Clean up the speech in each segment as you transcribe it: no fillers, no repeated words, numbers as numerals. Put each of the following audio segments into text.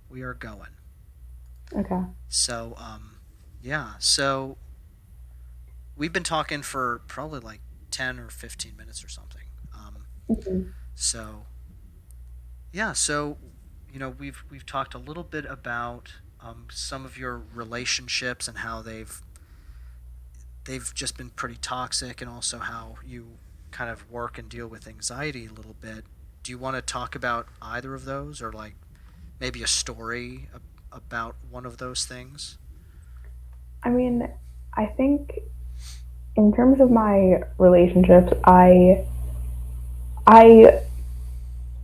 we are going. Okay. So yeah. So we've been talking for probably like 10 or 15 minutes or something. Mhm. So yeah. So we've talked a little bit about some of your relationships and how they've just been pretty toxic, and also how you kind of work and deal with anxiety a little bit. Do you want to talk about either of those, or like maybe a story about one of those things? I mean, I think in terms of my relationships, I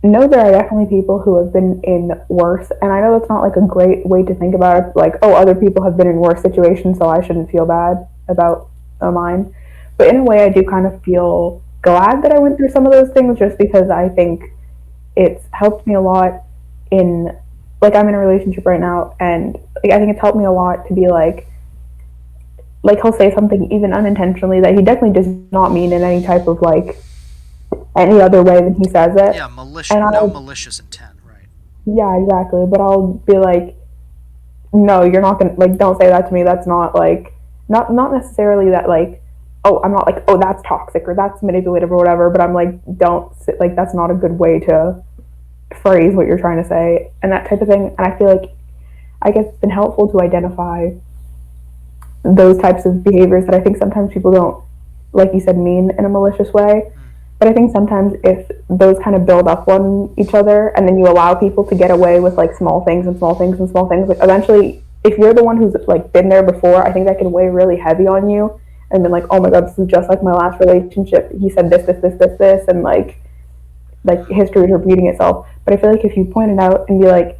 know there are definitely people who have been in worse, and I know that's not like a great way to think about it. Like, oh, other people have been in worse situations, so I shouldn't feel bad about mine. But in a way, I do kind of feel glad that I went through some of those things, just because I think it's helped me a lot in, like, I'm in a relationship right now, and like, I think it's helped me a lot to be like he'll say something even unintentionally that he definitely does not mean in any type of like any other way than he says it. Yeah, And no I'll, malicious intent, right? yeah, exactly. But I'll be like, no, you're not gonna, like, don't say that to me. That's not like, not necessarily that like, oh, I'm not like, oh, that's toxic or that's manipulative or whatever. But I'm like, don't like, that's not a good way to phrase what you're trying to say and that type of thing. And I feel like I guess it's been helpful to identify those types of behaviors that I think sometimes people don't, like you said, mean in a malicious way. Mm. But I think sometimes if those kind of build up on each other and then you allow people to get away with like small things and small things and small things, like eventually, if you're the one who's like been there before, I think that can weigh really heavy on you. And then like, oh my god, this is just like my last relationship. He said this, and like Mm. history is repeating itself. But I feel like if you point it out and be like,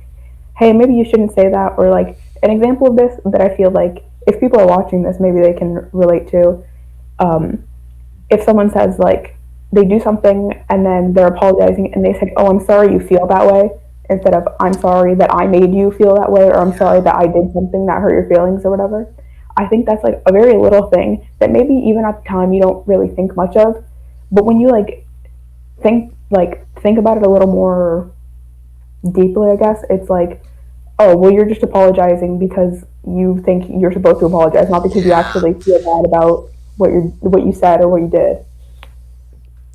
hey, maybe you shouldn't say that, or like an example of this that I feel like if people are watching this, maybe they can relate to. Um, if someone says like they do something and then they're apologizing and they say, "Oh, I'm sorry you feel that way," instead of "I'm sorry that I made you feel that way," or "I'm sorry Yeah. that I did something that hurt your feelings," or whatever. I think that's like a very little thing that maybe even at the time you don't really think much of, but when you think about it a little more deeply, I guess it's like, oh, well, you're just apologizing because you think you're supposed to apologize, not because you Yeah. actually feel bad about what you said or what you did.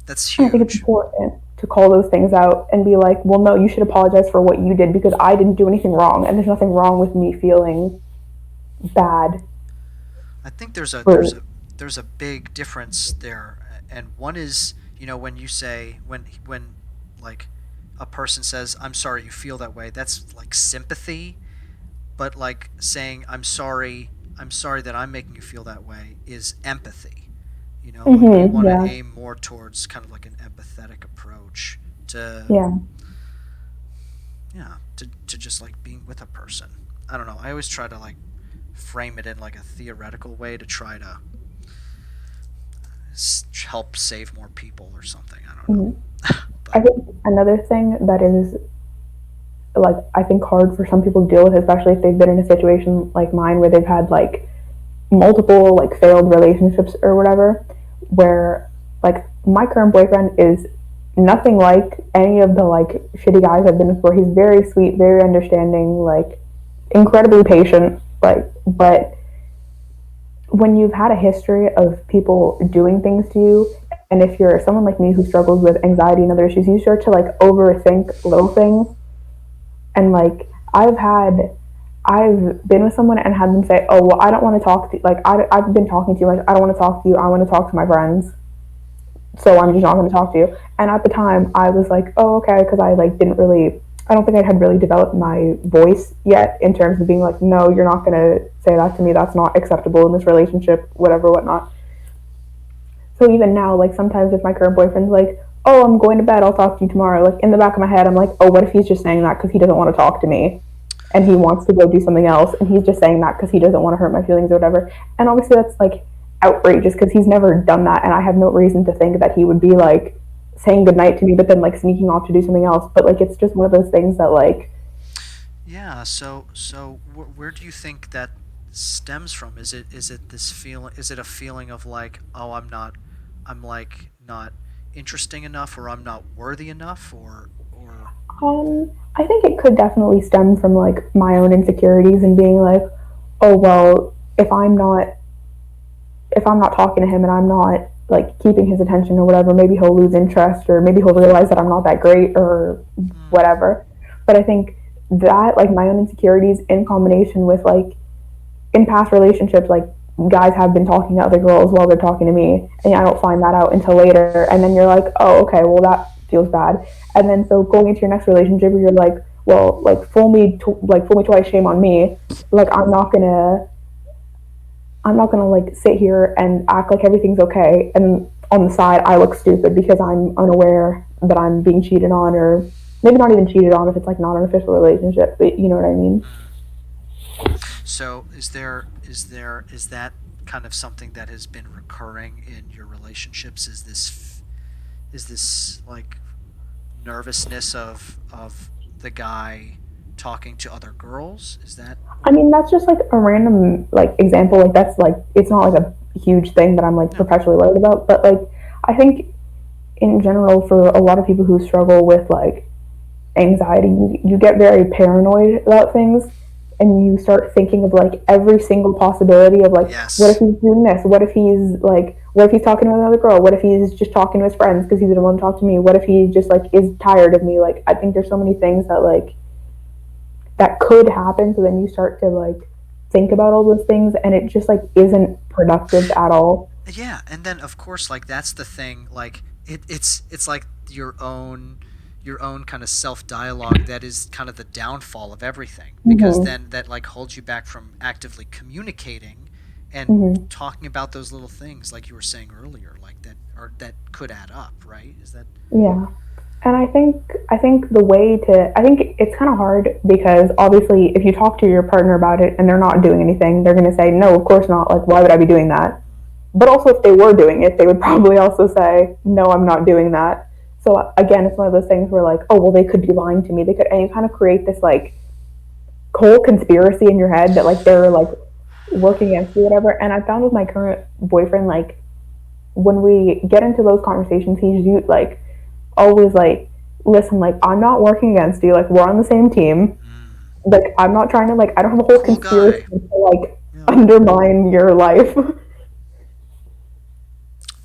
That's And I think it's huge. important to call those things out and be like, well, no, you should apologize for what you did because I didn't do anything wrong, and there's nothing wrong with me feeling bad I think there's a there's for. a there's a big difference there, and one is, when you say, when like a person says, "I'm sorry you feel that way," that's like sympathy. But like saying, I'm sorry that I'm making you feel that way, is empathy. You Mm-hmm, want to yeah, aim more towards kind of like an empathetic approach to, yeah. yeah, to just like being with a person. I don't know. I always try to like frame it in like a theoretical way to try to help save more people or something. I don't Mm-hmm. know. I But think another thing that is like I think hard for some people to deal with, especially if they've been in a situation like mine where they've had like multiple like failed relationships or whatever, where like my current boyfriend is nothing like any of the like shitty guys I've been with before. He's very sweet, very understanding, like incredibly patient, like, but when you've had a history of people doing things to you, and if you're someone like me who struggles with anxiety and other issues, you start to like overthink little things. And like I've been with someone and had them say, "Oh, well, I don't want to talk to you. Like I've been talking to you. Like I don't want to talk to you. I want to talk to my friends. So I'm just not going to talk to you." And at the time, I was like, "Oh, okay," because I like didn't really. I don't think I had really developed my voice yet in terms of being like, "No, you're not going to say that to me. That's not acceptable in this relationship. Whatever, whatnot." So even now, like sometimes if my current boyfriend's like, "Oh, I'm going to bed. I'll talk to you tomorrow," like in the back of my head, I'm like, "Oh, what if he's just saying that because he doesn't want to talk to me?" And he wants to go do something else, and he's just saying that because he doesn't want to hurt my feelings or whatever. And obviously, that's like outrageous because he's never done that, and I have no reason to think that he would be like saying goodnight to me, but then like sneaking off to do something else. But like, it's just one of those things that like, yeah, where do you think that stems from? Is it this feeling? Is it a feeling of like, oh, I'm like not interesting enough, or I'm not worthy enough, or? um, I think it could definitely stem from like my own insecurities and being like, oh well, if I'm not talking to him and I'm not like keeping his attention or whatever, maybe he'll lose interest or maybe he'll realize that I'm not that great or Mm, whatever. But I think that like my own insecurities in combination with like in past relationships, like guys have been talking to other girls while they're talking to me, and I don't find that out until later. And then you're like, oh, okay, well that feels bad. And then so going into your next relationship, you're like, well, like fool me twice, shame on me. Like I'm not gonna like sit here and act like everything's okay, and on the side I look stupid because I'm unaware that I'm being cheated on, or maybe not even cheated on if it's like not an official relationship, but you know what I mean. mm. So is that kind of something that has been recurring in your relationships? Is this like nervousness of the guy talking to other girls? Is that I mean, that's just like a random like example. Like that's like it's not like a huge thing that I'm like no? perpetually worried about. But like I think in general for a lot of people who struggle with like anxiety, you get very paranoid about things, and you start thinking of like every single possibility of like what if Yes. he's doing this? What if he's talking to another girl? What if he's just talking to his friends because he didn't want to talk to me? What if he just like is tired of me? Like I think there's so many things that like that could happen. So then you start to like think about all those things, and it just like isn't productive at all. Yeah, and then of course like that's the thing like it's like your own kind of self dialogue that is kind of the downfall of everything because Mm-hmm. then that like holds you back from actively communicating and Mm-hmm. talking about those little things like you were saying earlier like that or that could add up, right? Is that Yeah. And I think the way to I think it's kind of hard because obviously if you talk to your partner about it and they're not doing anything, they're going to say no, of course not. Like why would I be doing that? But also if they were doing it, they would probably also say no, I'm not doing that. So again, it's one of those things where like, oh well, they could be lying to me. They could, and you kind of create this like whole conspiracy in your head that like they're like working against you, whatever. And I found with my current boyfriend, like when we get into those conversations, he's like always like, listen, like I'm not working against you. Like we're on the same team. mm, Like I'm not trying to like I don't have a whole cool conspiracy guy? to like Yeah. undermine your life,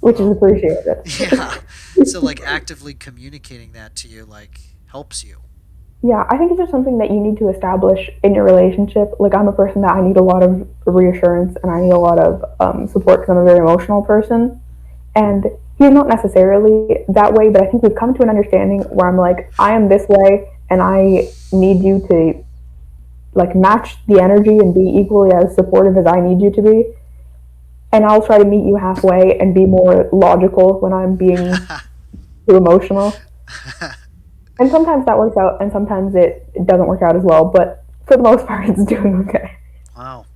which is Well, appreciated. yeah. So like actively communicating that to you like helps you. Yeah, I think it's just something that you need to establish in your relationship. Like I'm a person that I need a lot of reassurance and I need a lot of support because I'm a very emotional person. And he's not necessarily that way, but I think we've come to an understanding where I'm like, I am this way, and I need you to like match the energy and be equally as supportive as I need you to be. And I'll try to meet you halfway and be more logical when I'm being too emotional. And sometimes that works out, and sometimes it doesn't work out as well. But for the most part, it's doing okay. Wow.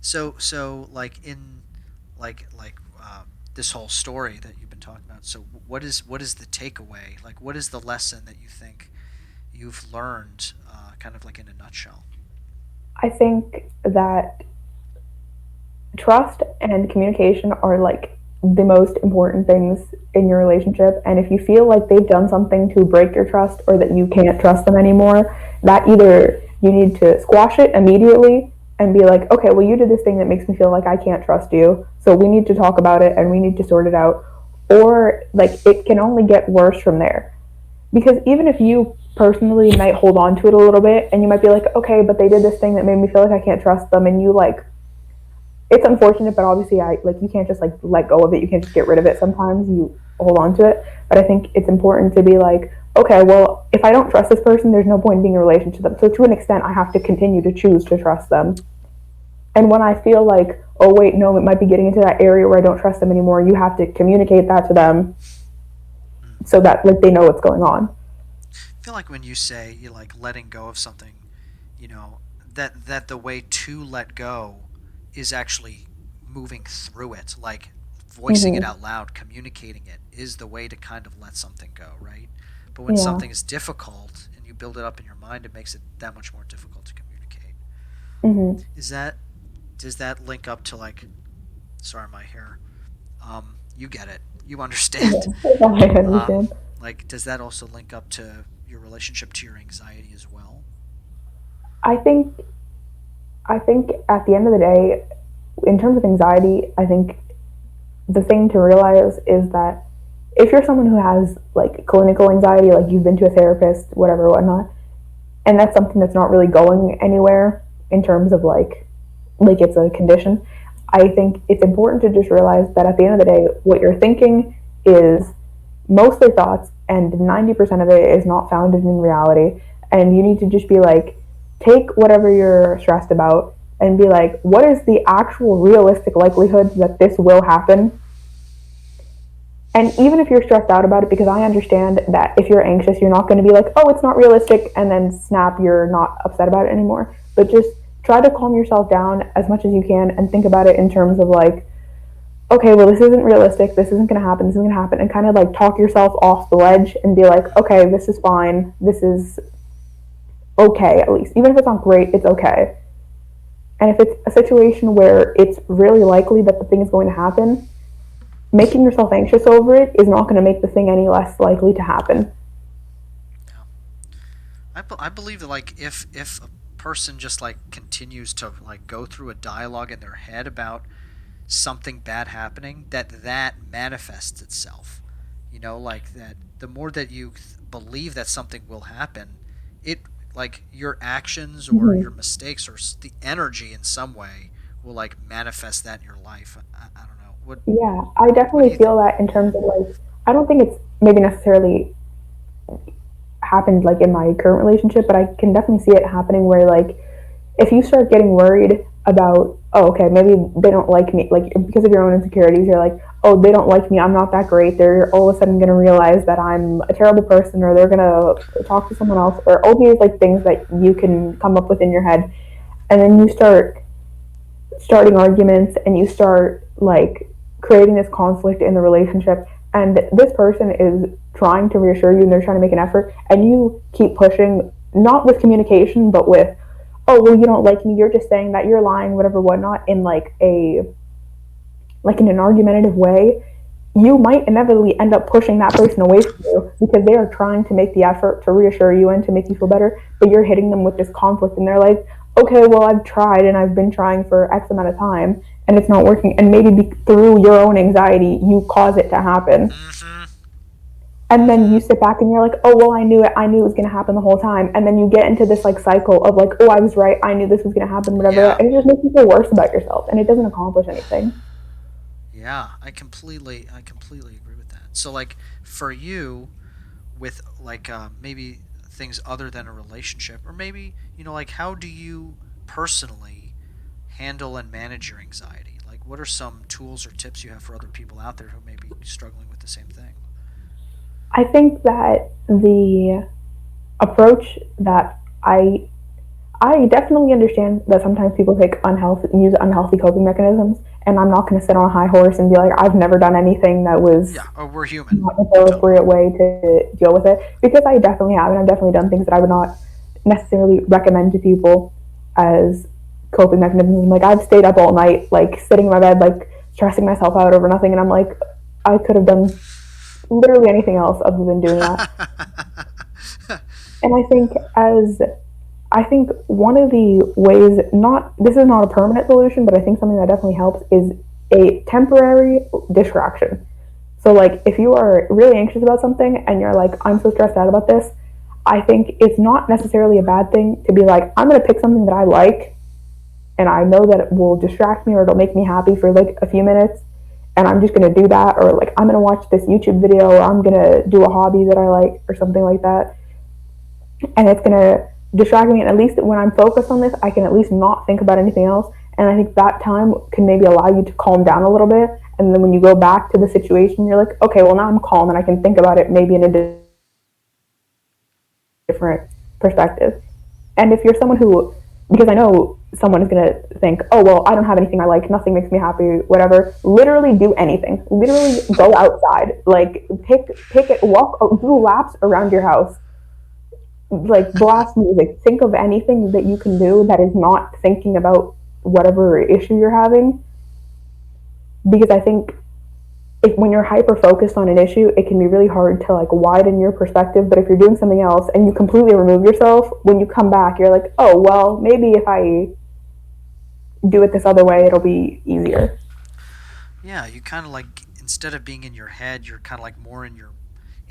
So like in this whole story that you've been talking about. So what is the takeaway? Like what is the lesson that you think you've learned, kind of like in a nutshell? I think that trust and communication are like the most important things in your relationship. And if you feel like they've done something to break your trust or that you can't trust them anymore, that either you need to squash it immediately and be like, okay, well, you did this thing that makes me feel like I can't trust you. So we need to talk about it and we need to sort it out. Or like it can only get worse from there. Because even if you personally might hold on to it a little bit and you might be like, okay, but they did this thing that made me feel like I can't trust them, and you like it's unfortunate, but obviously, I like you can't just like let go of it. You can't just get rid of it. Sometimes you hold on to it, but I think it's important to be like, okay, well, if I don't trust this person, there's no point in being in a relationship with them. So to an extent, I have to continue to choose to trust them. And when I feel like, oh wait, no, it might be getting into that area where I don't trust them anymore, you have to communicate that to them Mm. so that like they know what's going on. I feel like when you say you like letting go of something, you know, that the way to let go is actually moving through it, like voicing it Mm-hmm. out loud, communicating it is the way to kind of let something go, right? But when Yeah. something is difficult and you build it up in your mind, it makes it that much more difficult to communicate. Mm-hmm. Is that does that link up to like sorry my hair you get it, you understand. Yeah. I um understand. like does that also link up to your relationship to your anxiety as well? I think I think at the end of the day, in terms of anxiety, I think the thing to realize is that if you're someone who has like clinical anxiety, like you've been to a therapist, whatever, whatnot, and that's something that's not really going anywhere in terms of like it's a condition. I think it's important to just realize that at the end of the day, what you're thinking is mostly thoughts, and 90% of it is not founded in reality. And you need to just be like, take whatever you're stressed about and be like, what is the actual realistic likelihood that this will happen? And even if you're stressed out about it, because I understand that if you're anxious, you're not going to be like, oh, it's not realistic, and then snap, you're not upset about it anymore. But just try to calm yourself down as much as you can and think about it in terms of like, okay, well, this isn't realistic. This isn't going to happen. This isn't going to happen. And kind of like talk yourself off the ledge and be like, okay, this is fine. This is okay, at least. Even if it's not great, it's okay. And if it's a situation where it's really likely that the thing is going to happen, making yourself anxious over it is not going to make the thing any less likely to happen. Yeah. I believe that like if a person just like continues to like go through a dialogue in their head about something bad happening, that manifests itself. Like that the more that you believe that something will happen, it like your actions or Mm-hmm. your mistakes or the energy in some way will like manifest that in your life. I don't know. Yeah, I What do definitely you think? feel that in terms of like, I don't think it's maybe necessarily happened like in my current relationship, but I can definitely see it happening where like if you start getting worried about, oh, okay, maybe they don't like me, like because of your own insecurities, you're like, oh, they don't like me, I'm not that great. They're all of a sudden going to realize that I'm a terrible person, or they're going to talk to someone else, or all these like things that you can come up with in your head. And then you start starting arguments and you start like creating this conflict in the relationship, and this person is trying to reassure you and they're trying to make an effort, and you keep pushing, not with communication but with, oh, well, you don't like me, you're just saying that, you're lying, whatever, whatnot, in like a like in an argumentative way, you might inevitably end up pushing that person away from you because they are trying to make the effort to reassure you and to make you feel better, but you're hitting them with this conflict and they're like, okay, well, I've tried and I've been trying for X amount of time and it's not working. And maybe through your own anxiety, you cause it to happen. Mm-hmm. And then Mm-hmm. you sit back and you're like, oh, well, I knew it. I knew it was going to happen the whole time. And then you get into this like cycle of like, oh, I was right. I knew this was going to happen, whatever. Yeah. And it just makes you feel worse about yourself and it doesn't accomplish anything. Yeah. I completely agree with that. So like for you, with like maybe things other than a relationship, or maybe like how do you personally handle and manage your anxiety? Like what are some tools or tips you have for other people out there who may be struggling with the same thing? I think that the approach that I definitely understand that sometimes people use unhealthy coping mechanisms, and I'm not going to sit on a high horse and be like I've never done anything that was Yeah, oh, we're human. not the Totally. appropriate way to deal with it, because I definitely have, and I've definitely done things that I would not necessarily recommend to people as coping mechanisms. Like I've stayed up all night, like sitting in my bed, like stressing myself out over nothing, and I'm like, I could have done literally anything else other than doing that. And I think one of the ways, not this is not a permanent solution, but I think something that definitely helps is a temporary distraction. So like if you are really anxious about something and you're like, I'm so stressed out about this, I think it's not necessarily a bad thing to be like, I'm gonna pick something that I like and I know that it will distract me or it'll make me happy for like a few minutes, and I'm just gonna do that, or like I'm gonna watch this YouTube video, or I'm gonna do a hobby that I like or something like that, and it's gonna distract me. And at least when I'm focused on this, I can at least not think about anything else. And I think that time can maybe allow you to calm down a little bit. And then when you go back to the situation, you're like, okay, well now I'm calm and I can think about it maybe in a different perspective. And if you're someone who, because I know someone is gonna think, oh well, I don't have anything I like, nothing makes me happy, whatever. Literally do anything. Literally go outside, like pick it, walk, do laps around your house, like blast music. Think of anything that you can do that is not thinking about whatever issue you're having, because I think if when you're hyper focused on an issue, it can be really hard to like widen your perspective. But if you're doing something else and you completely remove yourself, when you come back, you're like, oh well, maybe if I do it this other way, it'll be easier. Yeah, you kind of like, instead of being in your head, you're kind of like more in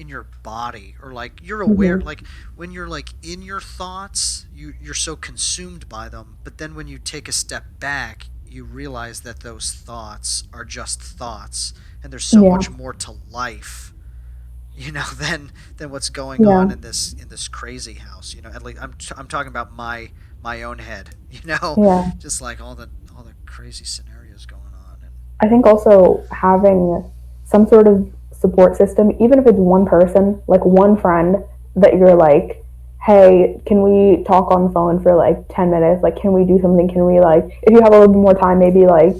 your body, or like you're aware, Mm-hmm. like when you're like in your thoughts, you're so consumed by them, but then when you take a step back, you realize that those thoughts are just thoughts, and there's so Yeah, much more to life, than what's going yeah, on in this crazy house. At least I'm talking about my own head. yeah. Just like all the crazy scenarios going on. And I think also having some sort of support system, even if it's one person, like one friend that you're like, hey, can we talk on the phone for like 10 minutes? Like, can we do something? Can we, like, if you have a little bit more time, maybe like,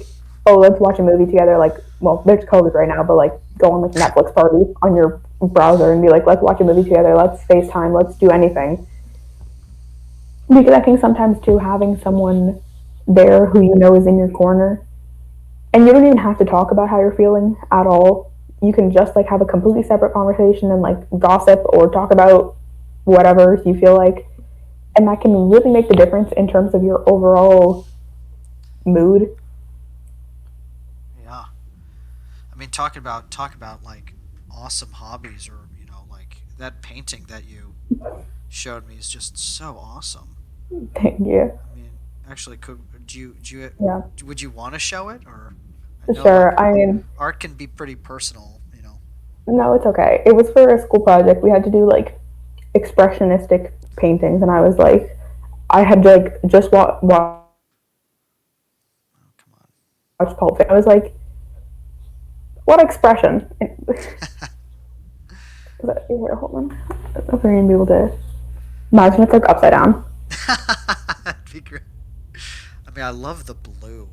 oh, let's watch a movie together. Like, well, there's COVID right now, but like, go on like Netflix party on your browser and be like, let's watch a movie together. Let's FaceTime. Let's do anything. Because I think sometimes too, having someone there who you know is in your corner, and you don't even have to talk about how you're feeling at all. You can just like have a completely separate conversation and like gossip or talk about whatever you feel like, and that can really make the difference in terms of your overall mood. yeah, I mean, talk about like awesome hobbies, or like that painting that you showed me is just so awesome. Thank you. I mean, actually, Yeah, would you want to show it? Or I know like sure. I mean, art can be pretty personal. no, it's okay. It was for a school project. We had to do like expressionistic paintings, and I was like, I had like just watched Oh, come on. Pulp Fiction. I was like, what expression? Here, hold on. I'm going to be able to imagine it's like upside down. That'd be great. I mean, I love the blue.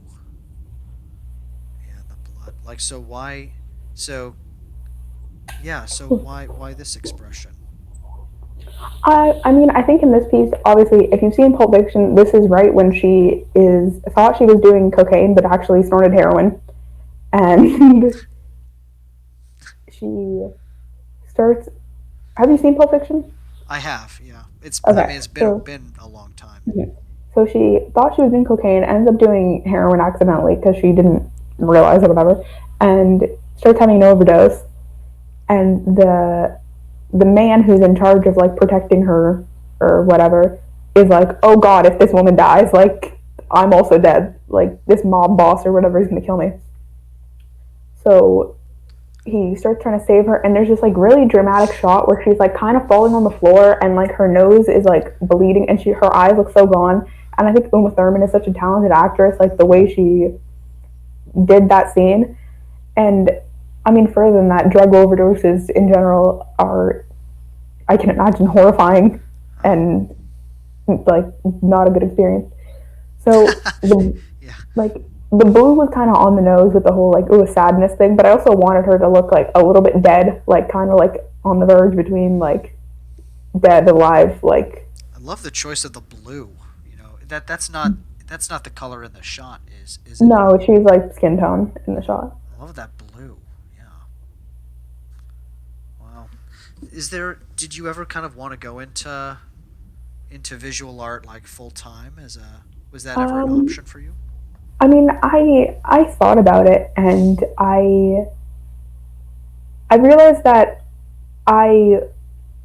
Yeah, the blood. Like, so why? So yeah. So why this expression? I mean, I think in this piece, obviously, if you've seen Pulp Fiction, this is right when she is thought she was doing cocaine, but actually snorted heroin, and she starts. Have you seen Pulp Fiction? I have. Yeah. I Okay, mean, it's so been a long time. so she thought she was doing cocaine, ends up doing heroin accidentally because she didn't realize it, whatever, and starts having an overdose. And the man who's in charge of like protecting her or whatever is like, oh god, if this woman dies, like I'm also dead. Like this mob boss or whatever is gonna kill me. So he starts trying to save her, and there's this like really dramatic shot where she's like kind of falling on the floor, and like her nose is like bleeding, and her eyes look so gone. And I think Uma Thurman is such a talented actress, like the way she did that scene. And I mean, further than that, drug overdoses in general are, I can imagine, horrifying Oh. and like not a good experience. So the Yeah. like the blue was kind of on the nose with the whole like ooh sadness thing, but I also wanted her to look like a little bit dead, like kind of like on the verge between like dead alive. Like I love the choice of the blue. That's not the color in the shot, is it? no, she's like skin tone in the shot. I love that blue. Yeah. Wow. Did you ever kind of want to go into visual art like full time, as a was that ever an Um, option for you? I mean, I thought about it, and I realized that I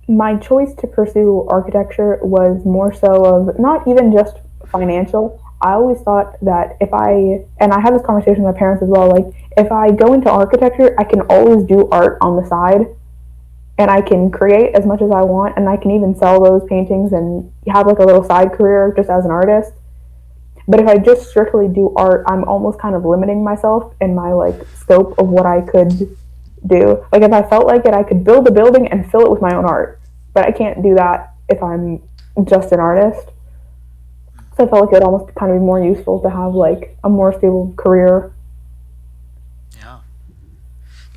my choice to pursue architecture was more so of not even just financial. I always thought that if I, and I had this conversation with my parents as well, like if I go into architecture, I can always do art on the side and I can create as much as I want and I can even sell those paintings and have like a little side career just as an artist. But if I just strictly do art, I'm almost kind of limiting myself in my like scope of what I could do. Like if I felt like it, I could build a building and fill it with my own art. But I can't do that if I'm just an artist. Mm. So I felt like it would almost kind of be more useful to have like a more stable career. Yeah.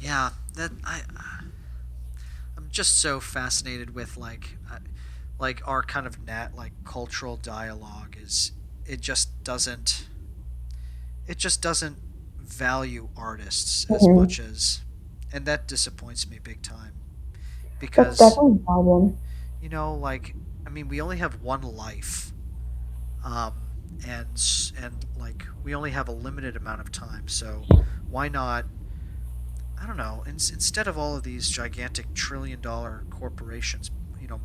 Yeah. I'm just so fascinated with like our kind of like cultural dialogue is it just doesn't it just doesn't value artists as Mm-hmm. much as and that disappoints me big time That's because definitely a problem. like I mean we only have one life, um, and like we only have a limited amount of time, so why not? I don't know. Instead of all of these gigantic trillion-dollar corporations,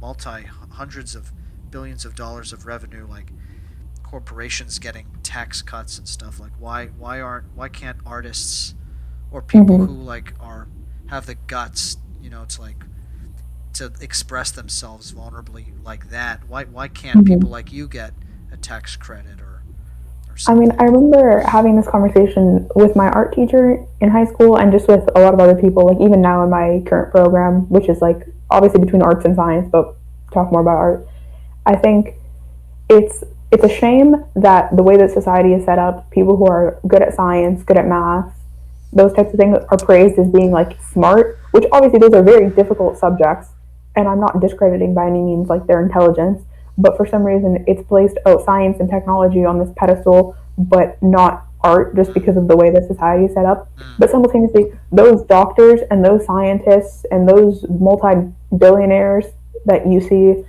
multi hundreds of billions of dollars of revenue, like corporations getting tax cuts and stuff, like why can't artists or people who Hmm. like are have the guts, to like to express themselves vulnerably like that? Why can't people Hmm. like you get a tax credit or I mean, I something? remember having this conversation with my art teacher in high school and just with a lot of other people, like even now in my current program, which is like obviously between arts and science, but talk more about art. I think it's it's a shame that the way that society is set up, people who are good at science, good at math, those types of things are praised as being like smart, which obviously those are very difficult subjects, and I'm not discrediting by any means like their intelligence, but for some reason it's placed science and technology on this pedestal, but not art just Mm, because of the way that society is set up. mm, But simultaneously, those doctors and those scientists and those multi-billionaires that you see,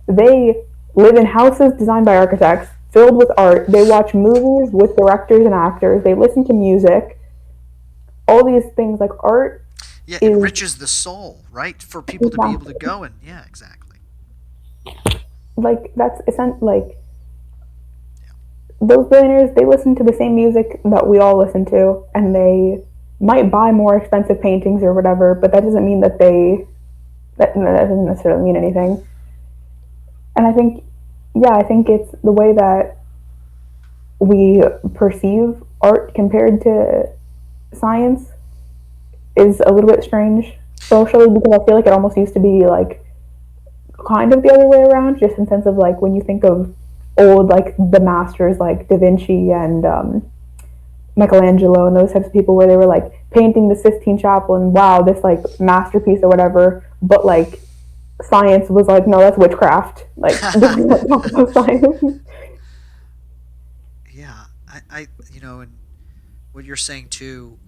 they live in houses designed by architects filled with art. They watch movies with directors and actors. They listen to music. All these things like art yeah, is enriches the soul, right? For people to be able to exactly go and yeah, exactly. like that's essentially like Yeah. those billionaires. They listen to the same music that we all listen to, and they might buy more expensive paintings or whatever. But that doesn't mean that doesn't necessarily mean anything. And I think, yeah, I think it's the way that we perceive art compared to science is a little bit strange socially because I feel like it almost used to be like kind of the other way around, just in sense of like when you think of old like the masters like Da Vinci and Michelangelo and those types of people where they were like painting the Sistine Chapel and wow this like masterpiece or whatever, but like science was like no that's witchcraft like don't talk about science. Yeah, and what you're saying too,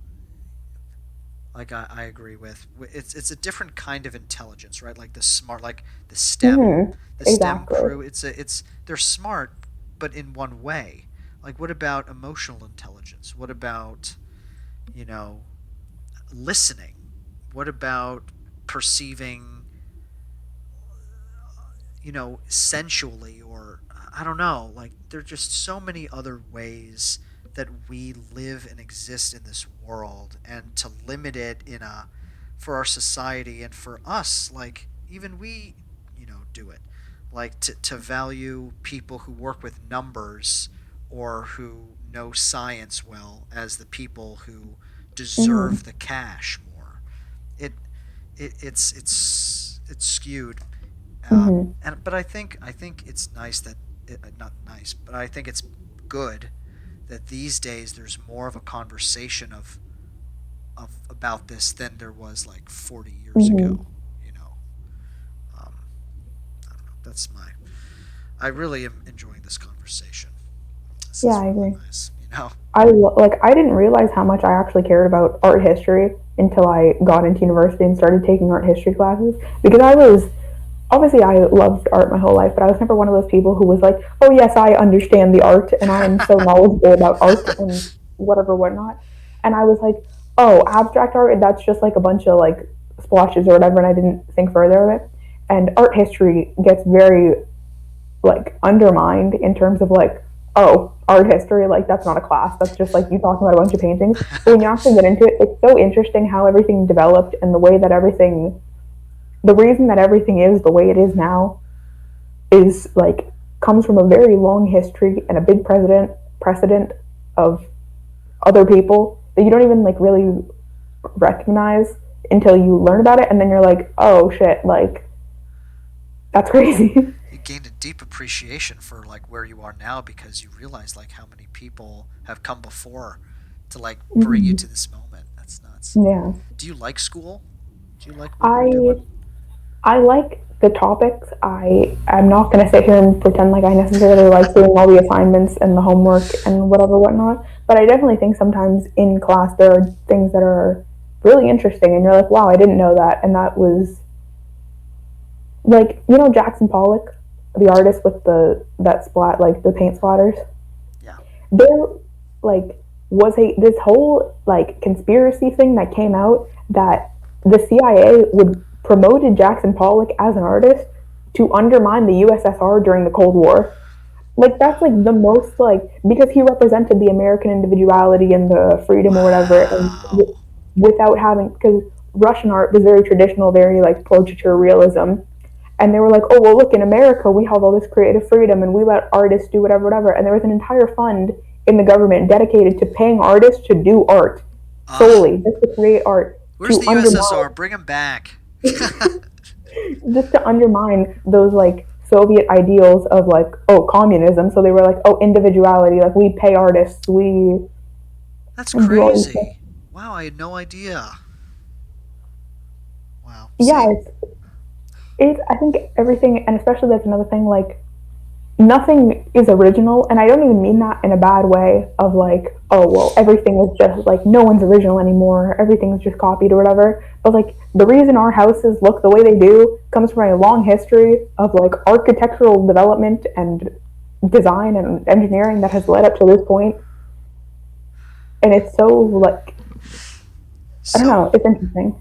like I agree with. It's a different kind of intelligence, right? Like the smart, like the STEM, Mm-hmm. the STEM Exactly. crew. It's they're smart, but in one way. Like what about emotional intelligence? What about you know listening? What about perceiving sensually, or I don't know, like there're just so many other ways that we live and exist in this world, and to limit it in a for our society and for us, like even we, do it, like to value people who work with numbers or who know science well as the people who Mm-hmm. deserve the cash more. It, it it's it's it's skewed, Mm-hmm. and but I think it's nice that not nice, but I think it's good that these days there's more of a conversation of about this than there was like 40 years Mm-hmm. ago. You know, um, I don't know. That's my. I really am enjoying this conversation. This Yeah, is I really agree. nice. I didn't realize how much I actually cared about art history until I got into university and started taking art history classes because I was obviously I loved art my whole life, but I was never one of those people who was like, "Oh yes, I understand the art and I am so knowledgeable about art and whatever whatnot." And I was like, "Oh, abstract art, that's just like a bunch of like splotches or whatever," and I didn't think further of it. And art history gets very like undermined in terms of like, oh, art history, like that's not a class. That's just like you talking about a bunch of paintings. But when you actually get into it, it's so interesting how everything developed and the way that everything, the reason that everything is the way it is now is like comes from a very long history and a big precedent of other people that you don't even like really recognize until you learn about it and then you're like oh shit like that's crazy. You gained a deep appreciation for like where you are now because you realize like how many people have come before to like bring you to Mm-hmm. this moment. That's nuts. Yeah, Do you like school? Do you like what you're i doing? I like the topics. I'm not going to sit here and pretend like I necessarily like doing all the assignments and the homework and whatever whatnot. But I definitely think sometimes in class there are things that are really interesting, and you're like, wow, I didn't know that. And that was like, Jackson Pollock, the artist with the that splat, like the paint splatters. Yeah. There, like, was a this whole like conspiracy thing that came out that the CIA would promoted Jackson Pollock as an artist to undermine the USSR during the Cold War. Like that's like the most like because he represented the American individuality and the freedom or whatever, and Wow. without having because Russian art was very traditional, very like portraiture realism, and they were like, oh well, look, in America we have all this creative freedom and we let artists do whatever, and there was an entire fund in the government dedicated to paying artists to do art Ugh. solely just to create art Where's to the undermine USSR? Bring him back. just to undermine those like Soviet ideals of like, oh, communism. So they were like, oh, individuality, like we pay artists, we That's do all these things. crazy. Wow, I had no idea. Wow. Yeah, See? it's I think everything, and especially that's another thing, like nothing is original, and I don't even mean that in a bad way of like, oh well, everything is just like no one's original anymore, everything's just copied or whatever. But like the reason our houses look the way they do comes from a long history of like architectural development and design and engineering that has led up to this point, and it's so like I don't So, know, it's interesting.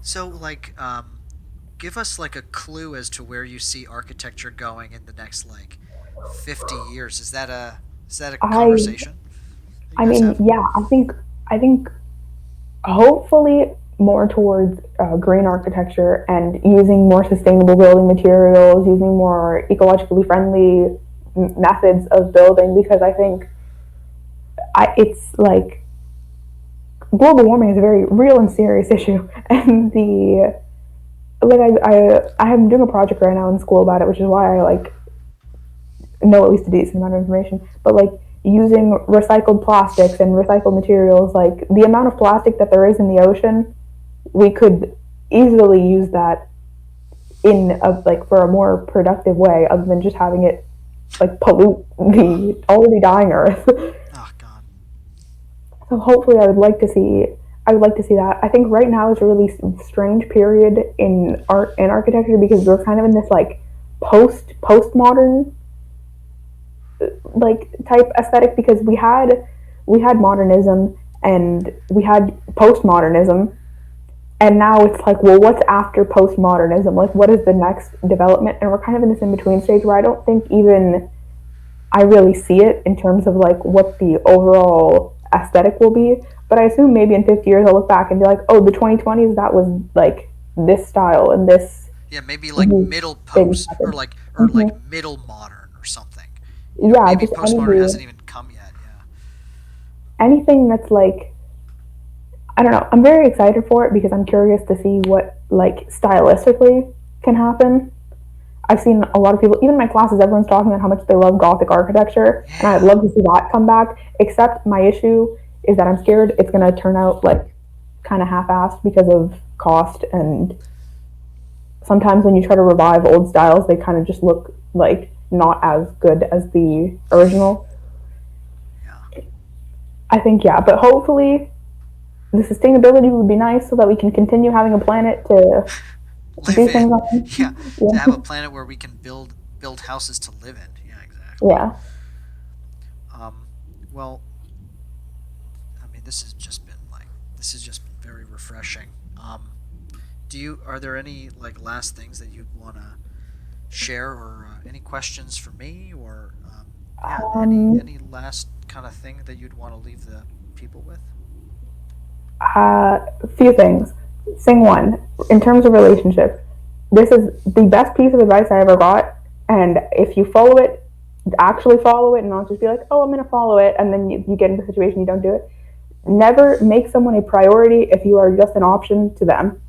give us like a clue as to where you see architecture going in the next like 50 years. Is that a I conversation that you I guys mean, have? yeah, I think hopefully more towards green architecture and using more sustainable building materials, using more ecologically friendly methods of building, because I think it's like global warming is a very real and serious issue, and the like I am doing a project right now in school about it, which is why I like know at least a decent amount of information. But like using recycled plastics and recycled materials, like the amount of plastic that there is in the ocean, we could easily use that in a like for a more productive way, other than just having it like pollute the already dying earth. Oh God. So hopefully, I would like to see that. I think right now is a really strange period in art and architecture because we're kind of in this like postmodern like type aesthetic, because we had modernism and we had postmodernism, and now it's like, well, what's after postmodernism? Like, what is the next development? And we're kind of in this in between stage where I don't think even I really see it in terms of like what the overall aesthetic will be. But I assume maybe in 50 years I'll look back and be like, oh, the 2020s, that was like this style and this Yeah, maybe like these middle things post or happened. like Mm-hmm. middle modern or something. Yeah, Maybe just any postmodern hasn't even come yet. Yeah. anything that's like, I don't know. I'm very excited for it because I'm curious to see what like stylistically can happen. I've seen a lot of people, even in my classes, everyone's talking about how much they love Gothic architecture, and I'd Yeah. love to see that come back. Except my issue is that I'm scared it's going to turn out like kind of half-assed because of cost, and sometimes when you try to revive old styles, they kind of just look like not as good as the original. Yeah. I think yeah, but hopefully the sustainability would be nice so that we can continue having a planet to Live do things in. Yeah. on. To have a Yeah, planet where we can build houses to live in. Yeah. Exactly. yeah. Um. Well, I mean, this has just been very refreshing. Are there any like last things that you'd want to share, or any questions for me, or yeah, Um, any last kind of thing that you'd want to leave the people with? a few things. Thing one, in terms of relationships, this is the best piece of advice I ever got, and if you follow it, actually follow it, and not just be like, oh, I'm going to follow it, and then you get into a situation you don't do it. Never make someone a priority if you are just an option to them.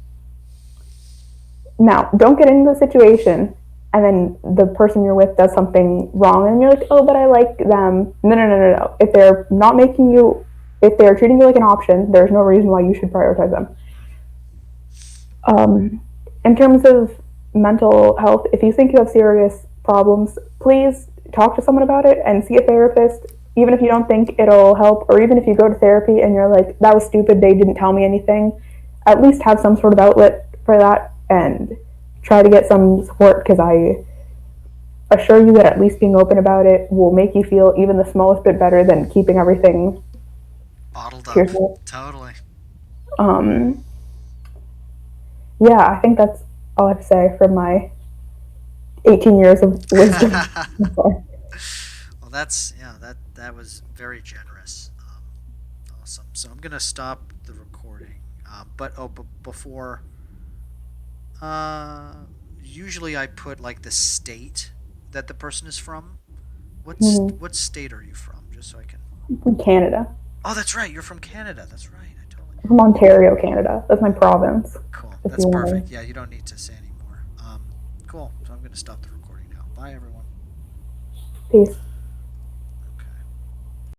Now, don't get into the situation and then the person you're with does something wrong and you're like, oh, but I like them. No, no, no, no, no. If they're not making you, if they're treating you like an option, there's no reason why you should prioritize them. Um, in terms of mental health, if you think you have serious problems, please talk to someone about it and see a therapist, even if you don't think it'll help, or even if you go to therapy and you're like, that was stupid, they didn't tell me anything. at least have some sort of outlet for that and try to get some support, because I assure you that at least being open about it will make you feel even the smallest bit better than keeping everything Bottled to up. yourself. Totally. Um, yeah, I think that's all I have to say from my 18 years of wisdom. Well, that's yeah. That was very generous. Awesome. So I'm gonna stop the recording. But before, uh, usually I put like the state that the person is from. Mhm. What state are you from? Just so I can. From Canada. Oh, that's right. You're from Canada. That's right. I totally. I'm from Ontario, Canada. That's my province. Cool. If That's you want perfect. Yeah, you don't need to say anymore. Cool. So I'm gonna stop the recording now. Bye, everyone. to. Peace.